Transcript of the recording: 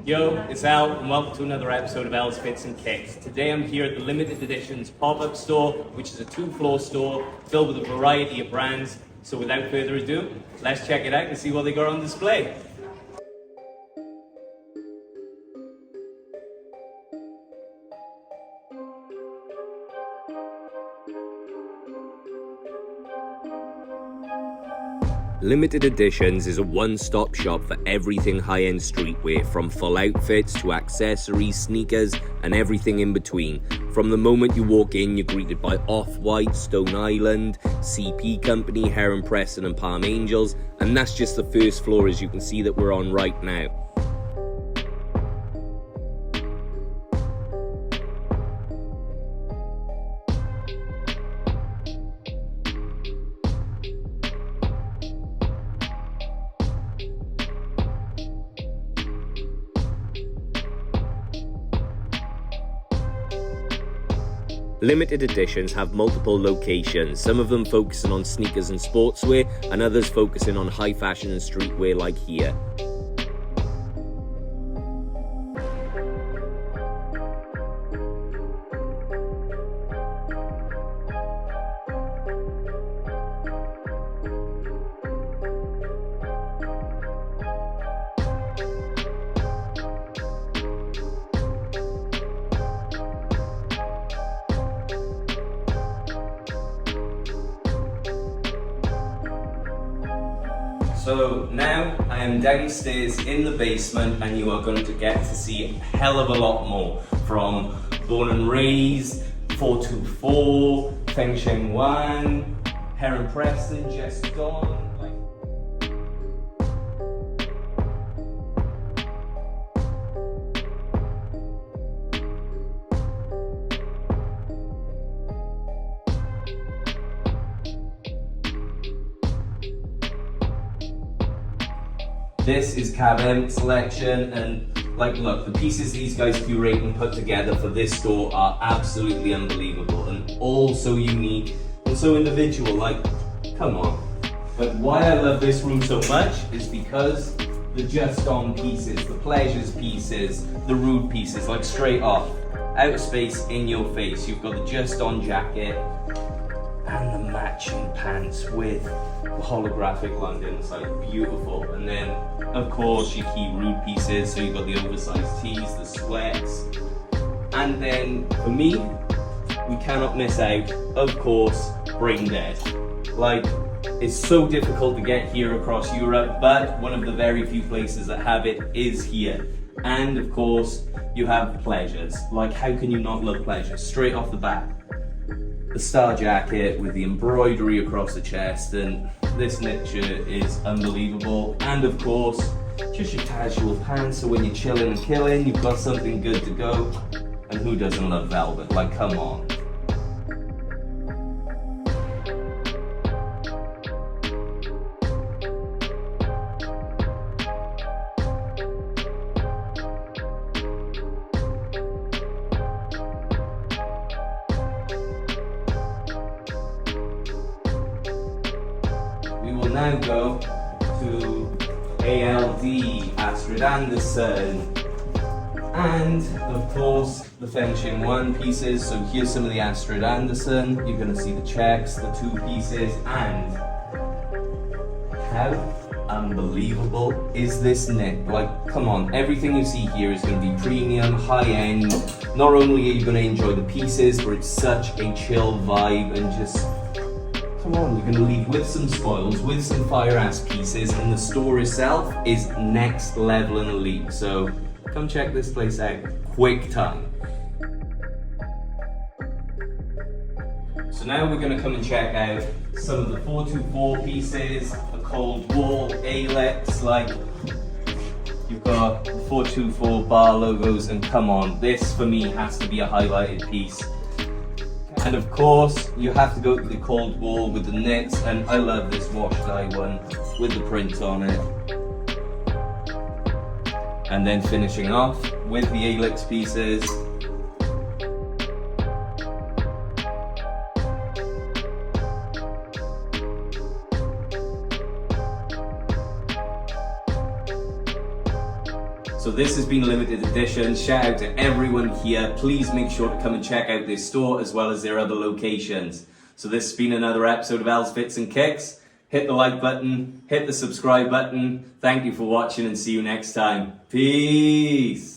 Yo, it's Al, and welcome to another episode of Al's Fits and Kicks. Today I'm here at the Limited Editions Pop Up Store, which is a two-floor store filled with a variety of brands. So without further ado, let's check it out and see what they got on display. Limited Editions is a one-stop shop for everything high-end streetwear, from full outfits to accessories, sneakers, and everything in between. From the moment you walk in, you're greeted by Off-White, Stone Island, CP Company, Heron Preston, and Palm Angels, and that's just the first floor, as you can see that we're on right now. Limited Editions have multiple locations, some of them focusing on sneakers and sportswear, and others focusing on high fashion and streetwear like here. So now I am downstairs in the basement, and you are going to get to see a hell of a lot more, from Born and Raised, 424, Feng Sheng Wan, Heron Preston, Just Gone. This is Cab M selection, and look, the pieces these guys curate and put together for this store are absolutely unbelievable and all so unique and so individual. Come on. But why I love this room so much is because the Just On pieces, the Pleasures pieces, the RHUDE pieces, straight off, out of space, in your face. You've got the Just On jacket and the matching pants with the holographic London. It's beautiful. And then of course your key RHUDE pieces, so you've got the oversized tees, the sweats, and then for me, we cannot miss out, of course, Brain Dead. It's so difficult to get here across Europe, but one of the very few places that have it is here. And of course you have Pleasures. How can you not love Pleasures? Straight off the bat, the star jacket with the embroidery across the chest, and this knit shirt is unbelievable. And of course, just your casual pants, so when you're chilling and killing, you've got something good to go. And who doesn't love velvet? Come on. We will now go to ALD, Astrid Anderson, and of course the Feng Sheng Wan pieces. So here's some of the Astrid Anderson. You're going to see the checks, the two pieces, and how unbelievable is this knit? Come on, everything you see here is going to be premium, high-end. Not only are you going to enjoy the pieces, but it's such a chill vibe, and just come on, you're going to leave with some spoils, with some fire-ass pieces, and the store itself is next level and elite. So come check this place out, quick time. So now we're going to come and check out some of the 424 pieces, a cold wool, ALYXX, you've got the 424 bar logos, and come on, this for me has to be a highlighted piece. And of course, you have to go to the cold wool with the knits, and I love this wash dye one with the print on it. And then finishing off with the ALYXX pieces. So this has been Limited Edition. Shout out to everyone here. Please make sure to come and check out this store as well as their other locations. So this has been another episode of Al's Fits and Kicks. Hit the like button, hit the subscribe button. Thank you for watching and see you next time. Peace.